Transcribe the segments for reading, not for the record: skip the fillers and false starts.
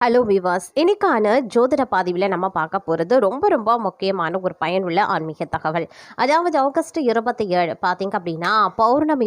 Hello விவாஸ், இன்னைக்கான ஜோதிட பதிவில் நம்ம பார்க்க போகிறது ரொம்ப ரொம்ப முக்கியமான ஒரு பயனுள்ள ஆன்மீக தகவல். அதாவது ஆகஸ்ட் 27 பார்த்தீங்க அப்படின்னா பௌர்ணமி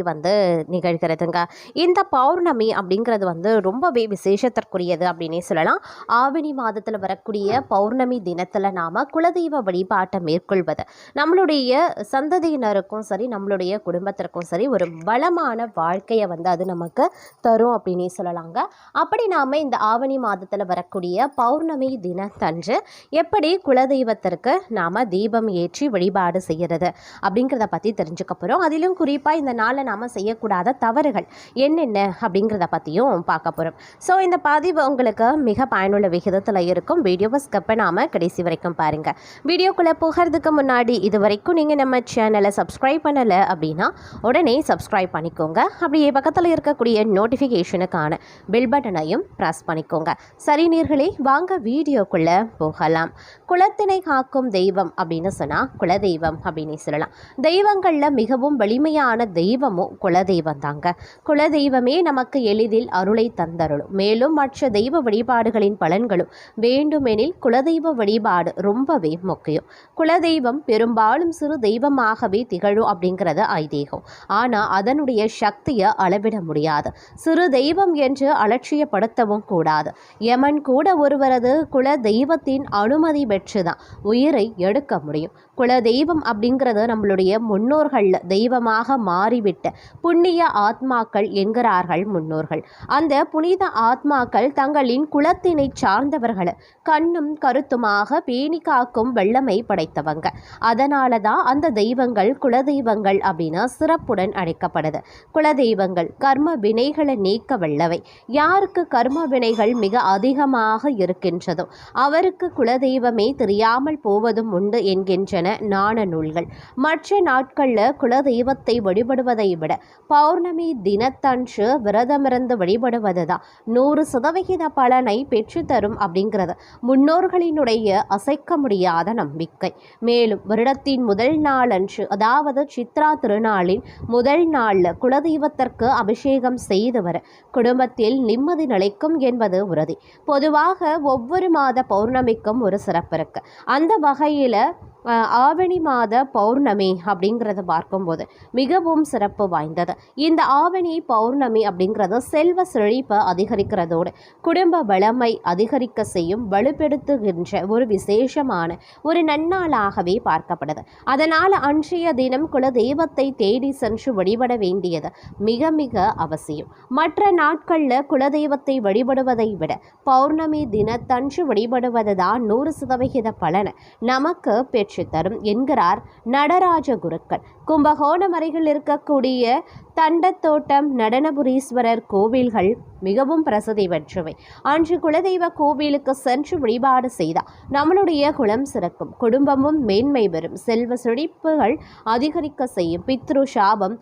நிகழ்கிறதுங்க. இந்த பௌர்ணமி அப்படிங்கிறது ரொம்பவே விசேஷத்திற்குரியது அப்படின்னே சொல்லலாம். ஆவணி மாதத்தில் வரக்கூடிய பௌர்ணமி தினத்தில் நாம் குலதெய்வ வழிபாட்டை மேற்கொள்வது நம்மளுடைய சந்ததியினருக்கும் சரி, நம்மளுடைய குடும்பத்திற்கும் சரி ஒரு பலமான வாழ்க்கையை அது நமக்கு தரும் அப்படின்னே சொல்லலாங்க. அப்படி நாம் இந்த ஆவணி மாதத்தில் வரக்கூடிய பௌர்ணமி தினத்தன்று எப்படி குலதெய்வத்திற்கு நாம தீபம் ஏற்றி வழிபாடு செய்யறது அப்படிங்கிறத பற்றி தெரிஞ்சுக்க போகிறோம். அதிலும் குறிப்பாக இந்த நாளில் நாம் செய்யக்கூடாத தவறுகள் என்னென்ன அப்படிங்கிறத பற்றியும் பார்க்க போகிறோம். ஸோ இந்த பதிவு உங்களுக்கு மிக பயனுள்ள விகிதத்தில் இருக்கும். வீடியோவை ஸ்கிப் பண்ணாமல் கடைசி வரைக்கும் பாருங்கள். வீடியோக்குள்ளே போகிறதுக்கு முன்னாடி இது வரைக்கும் நீங்கள் நம்ம சேனலை சப்ஸ்கிரைப் பண்ணலை அப்படின்னா உடனே சப்ஸ்கிரைப் பண்ணிக்கோங்க. அப்படியே பக்கத்தில் இருக்கக்கூடிய நோட்டிஃபிகேஷனுக்கான பெல் பட்டனையும் ப்ரெஸ் பண்ணிக்கோங்க. சரி நேயர்களே, வாங்க வீடியோக்குள்ளே போகலாம். குலத்தினை காக்கும் தெய்வம் அப்படின்னு சொன்னால் குலதெய்வம் அப்படின்னு சொல்லலாம். தெய்வங்களில் மிகவும் வலிமையான தெய்வமும் குலதெய்வம் தாங்க. குலதெய்வமே நமக்கு எளிதில் அருளை தந்தருளும். மேலும் மற்ற தெய்வ வழிபாடுகளின் பலன்களும் வேண்டுமெனில் குலதெய்வ வழிபாடு ரொம்பவே முக்கியம். குலதெய்வம் பெரும்பாலும் சிறு தெய்வமாகவே திகழும் அப்படிங்கிறது ஐதீகம். ஆனால் அதனுடைய சக்தியை அளவிட முடியாது. சிறு தெய்வம் என்று அலட்சியப்படுத்தவும் கூடாது. யமன் கூட ஒருவரது குல தெய்வத்தின் அனுமதி பெற்றுதான் உயிரை எடுக்க முடியும். குல தெய்வம் அப்படிங்கிறது நம்மளுடைய முன்னோர்கள் தெய்வமாக மாறிவிட்ட புண்ணிய ஆத்மாக்கள் என்கிறார்கள் முன்னோர்கள். அந்த புனித ஆத்மாக்கள் தங்களின் குலத்தினை சார்ந்தவர்களை கண்ணும் கருத்துமாக பேணி காக்கும் வல்லமை படைத்தவங்க. அதனால தான் அந்த தெய்வங்கள் குலதெய்வங்கள் அப்படின்னு சிறப்புடன் அழைக்கப்படுது. குலதெய்வங்கள் கர்ம வினைகளை நீக்க வல்லவை. யாருக்கு கர்ம வினைகள் மிக அதிகமாக இருக்கின்றதோ அவருக்கு குலதெய்வமே தெரியாமல் போவதும் உண்டு என்கின்றன நாண நூல்கள். மற்ற நாட்களில் குலதெய்வத்தை வழிபடுவதை விட பௌர்ணமி தினத்தன்று விரதமிருந்து வழிபடுவது தான் 100% பலனை பெற்றுத்தரும் அப்படிங்கிறது முன்னோர்களினுடைய அசைக்க முடியாத நம்பிக்கை. மேலும் வருடத்தின் முதல் நாள் அன்று, அதாவது சித்ரா திருநாளின் முதல் நாளில் குலதெய்வத்திற்கு அபிஷேகம் செய்து வர குடும்பத்தில் நிம்மதி நிலைக்கும் என்பது உறுதி. பொதுவாக ஒவ்வொரு மாத பௌர்ணமிக்கும் ஒரு சிறப்பு இருக்கு. அந்த வகையில் ஆவணி மாத பௌர்ணமி அப்படிங்கிறத பார்க்கும்போது மிகவும் சிறப்பு வாய்ந்தது. இந்த ஆவணி பௌர்ணமி அப்படிங்கிறது செல்வ செழிப்பை அதிகரிக்கிறதோடு குடும்ப வளமை அதிகரிக்க செய்யும் வலுப்படுத்துகின்ற ஒரு விசேஷமான ஒரு நன்னாளாகவே பார்க்கப்படுது. அதனால் அன்றைய தினம் குல தெய்வத்தை தேடி சென்று வழிபட வேண்டியது மிக மிக அவசியம். மற்ற நாட்களில் குலதெய்வத்தை வழிபடுவதை விட பௌர்ணமி தினத்தன்று வழிபடுவதுதான் 100% பலனை நமக்கு பெற்று தரும் என்கிறார் நடராஜ குருக்கள். கும்பகோணம் அருகில் இருக்கக்கூடிய தண்டத்தோட்டம் நடனபுரீஸ்வரர் கோவில்கள் மிகவும் பிரசித்தி பெற்றவை. அன்று குலதெய்வ கோவிலுக்கு சென்று வழிபாடு செய்தால் நம்மளுடைய குலம் சிறக்கும், குடும்பமும் மேன்மை பெறும், செல்வ செழிப்புகள் அதிகரிக்க செய்யும். பித்ரு சாபம்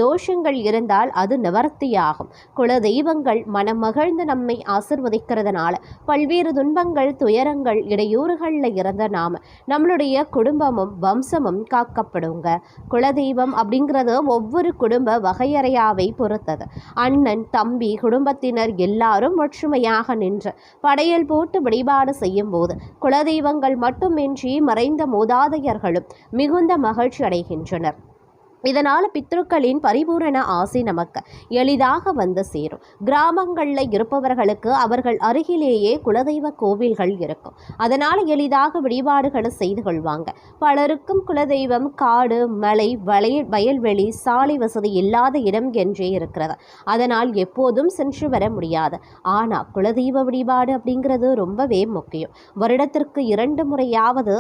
தோஷங்கள் இருந்தால் அது நிவர்த்தியாகும். குலதெய்வங்கள் மனம் மகிழ்ந்து நம்மை ஆசிர்வதிக்கிறதுனால பல்வேறு துன்பங்கள், துயரங்கள், இடையூறுகளில் இருந்த நாம நம்மளுடைய குடும்பமும் வம்சமும் காக்கப்படுங்க. குலதெய்வம் அப்படிங்கிறது ஒவ்வொரு குடும்ப வகையறையாவை பொறுத்தது. அண்ணன், தம்பி, குடும்பத்தினர் எல்லாரும் ஒற்றுமையாக நின்று படையல் போட்டு வழிபாடு செய்யும் போது குலதெய்வங்கள் மட்டுமின்றி மறைந்த மூதாதையர்களும் மிகுந்த மகிழ்ச்சி அடைகின்றனர். இதனால் பித்ருக்களின் பரிபூரண ஆசை நமக்கு எளிதாக சேரும். கிராமங்களில் இருப்பவர்களுக்கு அவர்கள் அருகிலேயே குலதெய்வ கோவில்கள் இருக்கும். அதனால் எளிதாக வழிபாடுகளை செய்து கொள்வாங்க. பலருக்கும் குலதெய்வம் காடு, மலை, வயல்வெளி, சாலை வசதி இல்லாத இடம் என்றே இருக்கிறது. அதனால் எப்போதும் சென்று வர முடியாது. ஆனால் குலதெய்வ வழிபாடு அப்படிங்கிறது ரொம்பவே முக்கியம். வருடத்திற்கு 2 முறையாவது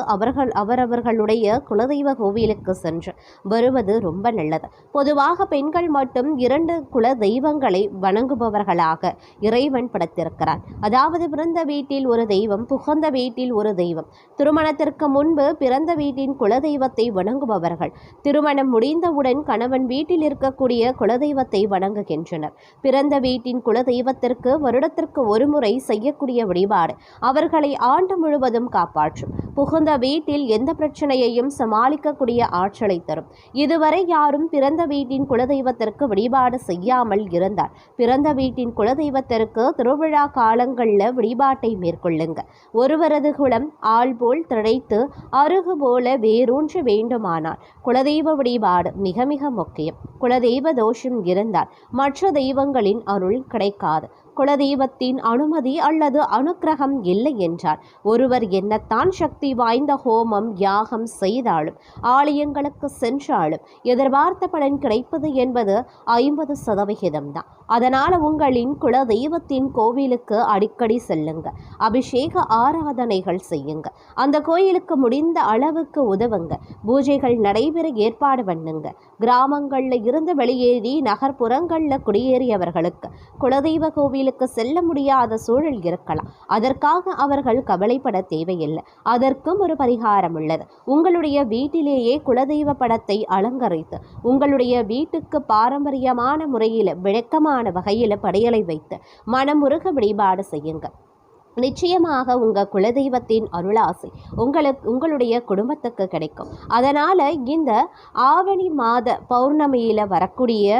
அவரவர்களுடைய குலதெய்வ கோவிலுக்கு சென்று வருவது ரொம்ப நல்லது. பொதுவாக பெண்கள் மட்டும் 2 குல தெய்வங்களை வணங்குபவர்களாக இறைவன் படைத்திருக்கிறார். அதாவது பிறந்த வீட்டில் ஒரு தெய்வம், புகுந்த வீட்டில் ஒரு தெய்வம். திருமணத்திற்கு முன்பு பிறந்த வீட்டின் குலதெய்வத்தை வணங்குபவர்கள் திருமணம் முடிந்தவுடன் கணவன் வீட்டில் இருக்கக்கூடிய குலதெய்வத்தை வணங்குகின்றனர். பிறந்த வீட்டின் குலதெய்வத்திற்கு வருடத்திற்கு ஒரு முறை செய்யக்கூடிய வழிபாடு அவர்களை ஆண்டு முழுவதும் காப்பாற்றும். புகுந்த வீட்டில் எந்த பிரச்சனையையும் சமாளிக்கக்கூடிய ஆற்றலை தரும். இதுவரை இதுவரை யாரும் பிறந்த வீட்டின் குலதெய்வத்திற்கு வழிபாடு செய்யாமல் இருந்தார். பிறந்த வீட்டின் குலதெய்வத்திற்கு திருவிழா காலங்களில் வழிபாட்டை மேற்கொள்ளுங்க. ஒருவரது குலம் ஆள் போல் திளைத்து அருகு போல வேரூன்ற வேண்டுமானால் குலதெய்வ வழிபாடு மிக மிக முக்கியம். குலதெய்வ தோஷம் இருந்தால் மற்ற தெய்வங்களின் அருள் கிடைக்காது. குலதெய்வத்தின் அனுமதி அல்லது அனுக்கிரகம் இல்லை என்றால் ஒருவர் என்னத்தான் சக்தி வாய்ந்த ஹோமம் யாகம் செய்தாலும் ஆலயங்களுக்கு சென்றாலும் எதிர்பார்த்த பலன் கிடைப்பது என்பது 50% தான். அதனால் உங்களின் குலதெய்வத்தின் கோவிலுக்கு அடிக்கடி செல்லுங்க. அபிஷேக ஆராதனைகள் செய்யுங்க. அந்த கோயிலுக்கு முடிந்த அளவுக்கு உதவுங்க. பூஜைகள் நடைபெற ஏற்பாடு பண்ணுங்க. கிராமங்களில் இருந்து வெளியேறி நகர்ப்புறங்களில் குடியேறியவர்களுக்கு குலதெய்வ கோவிலுக்கு செல்ல முடியாத சூழல் இருக்கலாம். அதற்காக அவர்கள் கவலைப்பட தேவையில்லை. அதற்கும் ஒரு பரிகாரம் உள்ளது. உங்களுடைய வீட்டிலேயே குலதெய்வ படத்தை அலங்கரித்து உங்களுடைய வீட்டுக்கு பாரம்பரியமான முறையில் விளக்கமான வகையில் படையலை வைத்து மனமுருக வழிபாடு செய்யுங்க. நிச்சயமாக உங்கள் குலதெய்வத்தின் அருளாசை உங்களுடைய குடும்பத்துக்கு கிடைக்கும். அதனால் இந்த ஆவணி மாத பௌர்ணமியில் வரக்கூடிய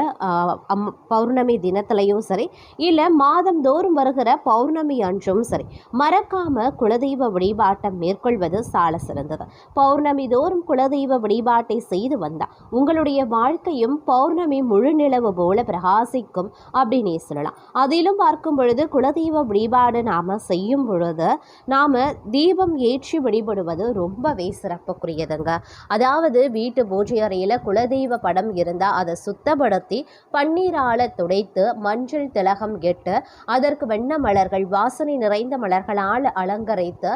பௌர்ணமி தினத்திலையும் சரி, இல்லை மாதந்தோறும் வருகிற பௌர்ணமி அன்றும் சரி, மறக்காமல் குலதெய்வ வழிபாட்டை மேற்கொள்வது சால சிறந்தது. பௌர்ணமி தோறும் குலதெய்வ வழிபாட்டை செய்து வந்தால் உங்களுடைய வாழ்க்கையும் பௌர்ணமி முழு நிலவு போல பிரகாசிக்கும் அப்படின்னே சொல்லலாம். அதிலும் பார்க்கும் பொழுது குலதெய்வ வழிபாடு நாம் செய்யும் பொழுது நாம் தீபம் ஏற்றி வழிபடுவது ரொம்பவே சிறப்புக்குரியதுங்க. அதாவது வீட்டு பூஜை அறையில் குலதெய்வ படம் இருந்தால் அதை சுத்தப்படுத்தி பன்னீரால் துடைத்து மஞ்சள் திலகம் எட்டு அதற்கு வெண்ண மலர்கள் வாசனை நிறைந்த மலர்களால் அலங்கரித்து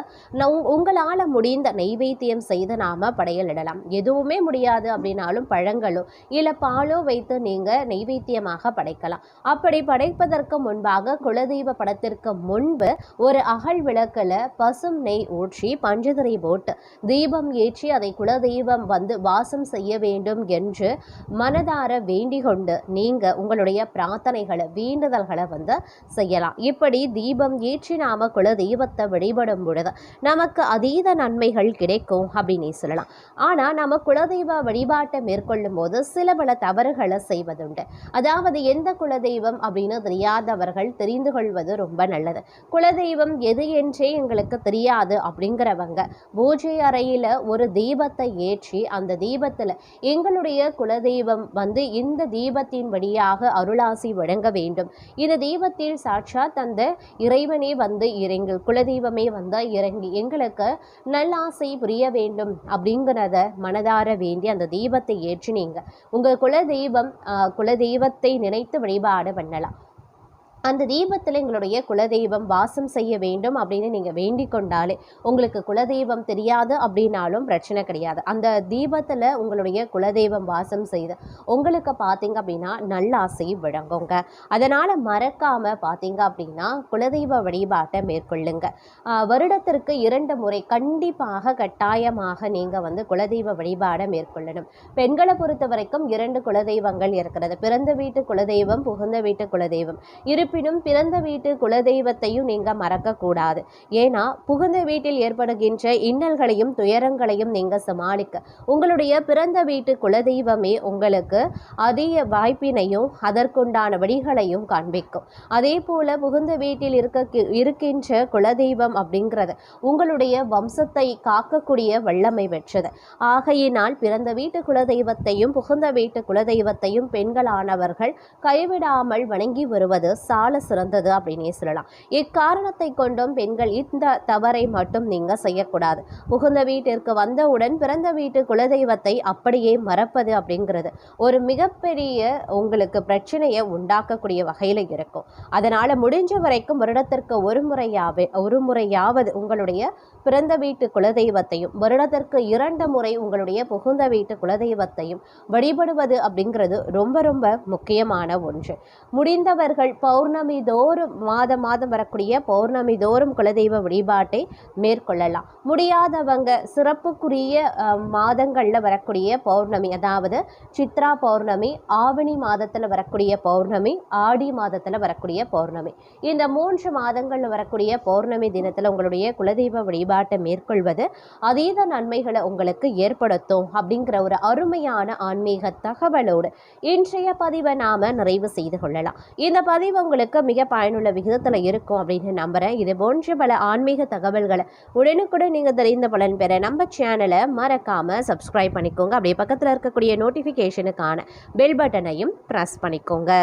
உங்களால் முடிந்த நெய்வேத்தியம் செய்து நாம் படையலிடலாம். எதுவுமே முடியாது அப்படின்னாலும் பழங்களோ இல்லை பாலோ வைத்து நீங்கள் நெய்வேத்தியமாக படைக்கலாம். அப்படி படைப்பதற்கு முன்பாக குலதெய்வ படத்திற்கு முன்பு ஒரு அகல் விளக்கில் பசும் நெய் ஊற்றி பஞ்சதிரை போட்டு தீபம் ஏற்றி அதை குலதெய்வம் வாசம் செய்ய வேண்டும் என்று மனதார வேண்டிக் கொண்டு நீங்கள் உங்களுடைய பிரார்த்தனைகளை வேண்டுதல்களை செய்யலாம். இப்படி தீபம் ஏற்றி நாம குலதெய்வத்தை வழிபடும் பொழுது நமக்கு அதீத நன்மைகள் கிடைக்கும் அப்படின்னு சொல்லலாம். ஆனால் நம்ம குலதெய்வ வழிபாட்டை மேற்கொள்ளும் போது சில பல தவறுகளை செய்வதுண்டு. அதாவது எந்த குலதெய்வம் அப்படின்னு தெரியாதவர்கள் தெரிந்து கொள்வது ரொம்ப நல்லது. குலதெய்வம் எது என்றே எங்களுக்கு தெரியாது அப்படிங்கிறவங்க பூஜை அறையில் ஒரு தீபத்தை ஏற்றி அந்த தீபத்தில் எங்களுடைய குலதெய்வம் இந்த தீபத்தின் வழியாக அருளாசி வழங்க வேண்டும், இந்த தீபத்தில் சாட்சாத் அந்த இறைவனே இறங்கி குலதெய்வமே இறங்கி எங்களுக்கு நல்லாசை புரிய வேண்டும் அப்படிங்கிறத மனதார வேண்டி அந்த தீபத்தை ஏற்றி நீங்கள் உங்கள் குலதெய்வத்தை நினைத்து வழிபாடு பண்ணலாம். அந்த தீபத்தில் எங்களுடைய குலதெய்வம் வாசம் செய்ய வேண்டும் அப்படின்னு நீங்கள் வேண்டிக் கொண்டாலே உங்களுக்கு குலதெய்வம் தெரியாது அப்படின்னாலும் பிரச்சனை கிடையாது. அந்த தீபத்தில் உங்களுடைய குலதெய்வம் வாசம் செய்து உங்களுக்கு பார்த்தீங்க அப்படின்னா நல்ல ஆசை விளங்குங்க. அதனால் மறக்காமல் பார்த்தீங்க அப்படின்னா குலதெய்வ வழிபாட்டை மேற்கொள்ளுங்க. வருடத்திற்கு 2 முறை கண்டிப்பாக கட்டாயமாக நீங்கள் குலதெய்வ வழிபாடை மேற்கொள்ளணும். பெண்களை பொறுத்த வரைக்கும் 2 குலதெய்வங்கள் இருக்கிறது. பிறந்த வீட்டு குலதெய்வம், புகுந்த வீட்டு குலதெய்வம். இருப்பினும் பிறந்த வீட்டு குலதெய்வத்தையும் நீங்க மறக்கக்கூடாது. ஏன்னா புகுந்த வீட்டில் ஏற்படுகின்ற இன்னல்களையும் துயரங்களையும் நீங்க சமாளிக்க உங்களுடைய பிறந்த வீட்டு குலதெய்வமே உங்களுக்கு அதிக வாய்ப்பினையும் அதற்குண்டான வழிகளையும் காண்பிக்கும். அதே போல புகுந்த வீட்டில் இருக்கின்ற குலதெய்வம் அப்படிங்கிறது உங்களுடைய வம்சத்தை காக்கக்கூடிய வல்லமை பெற்றது. ஆகையினால் பிறந்த வீட்டு குலதெய்வத்தையும் புகுந்த வீட்டு குலதெய்வத்தையும் பெண்களானவர்கள் கைவிடாமல் வணங்கி வருவது சால சிறந்தது அப்படின்னே சொல்லலாம். இக்காரணத்தை கொண்டும் பெண்கள் இந்த தவறை மட்டும் நீங்க செய்யக்கூடாது. புகுந்த வீட்டிற்கு வந்தவுடன் பிறந்த வீட்டு குலதெய்வத்தை அப்படியே மறப்பது அப்படிங்கிறது ஒரு மிகப்பெரிய உங்களுக்கு பிரச்சனையை உண்டாக்கக்கூடிய வகையில் இருக்கும். அதனால முடிஞ்ச வரைக்கும் வருடத்திற்கு ஒரு முறையாவது உங்களுடைய பிறந்த வீட்டு குலதெய்வத்தையும் வருடத்திற்கு 2 முறை உங்களுடைய புகுந்த வீட்டு குலதெய்வத்தையும் வழிபடுவது அப்படிங்கிறது ரொம்ப ரொம்ப முக்கியமான ஒன்று. முடிந்தவர்கள் பௌர்ணமி தோறும் மாதம் வரக்கூடிய பௌர்ணமி தோறும் குலதெய்வ வழிபாட்டை மேற்கொள்ளலாம். முடியாதவங்க சிறப்புக்குரிய மாதங்களில் வரக்கூடிய பௌர்ணமி, அதாவது சித்ரா பௌர்ணமி, ஆவணி மாதத்தில் வரக்கூடிய பௌர்ணமி, ஆடி மாதத்தில் வரக்கூடிய பௌர்ணமி, இந்த 3 மாதங்களில் வரக்கூடிய பௌர்ணமி தினத்தில் உங்களுடைய குலதெய்வ வழிபாட்டை மேற்கொள்வது அதீத நன்மைகளை உங்களுக்கு ஏற்படுத்தும் அப்படிங்கிற ஒரு அருமையான ஆன்மீக தகவலோடு இன்றைய பதிவை நாம நிறைவு செய்து கொள்ளலாம். இந்த பதிவு உங்களுக்கு மிக பயனுள்ள விகிதத்தில் இருக்கும் அப்படின்னு நம்புறேன். இது போன்ற பல ஆன்மீக தகவல்களை உடனுக்குடன் நீங்க தெரிந்த பலன் பெற நம்ம சேனலை மறக்காம சப்ஸ்கிரைப் பண்ணிக்கோங்க. அப்படியே பக்கத்தில் இருக்கக்கூடிய நோட்டிஃபிகேஷனுக்கான பெல் பட்டனையும் ப்ரெஸ் பண்ணிக்கோங்க.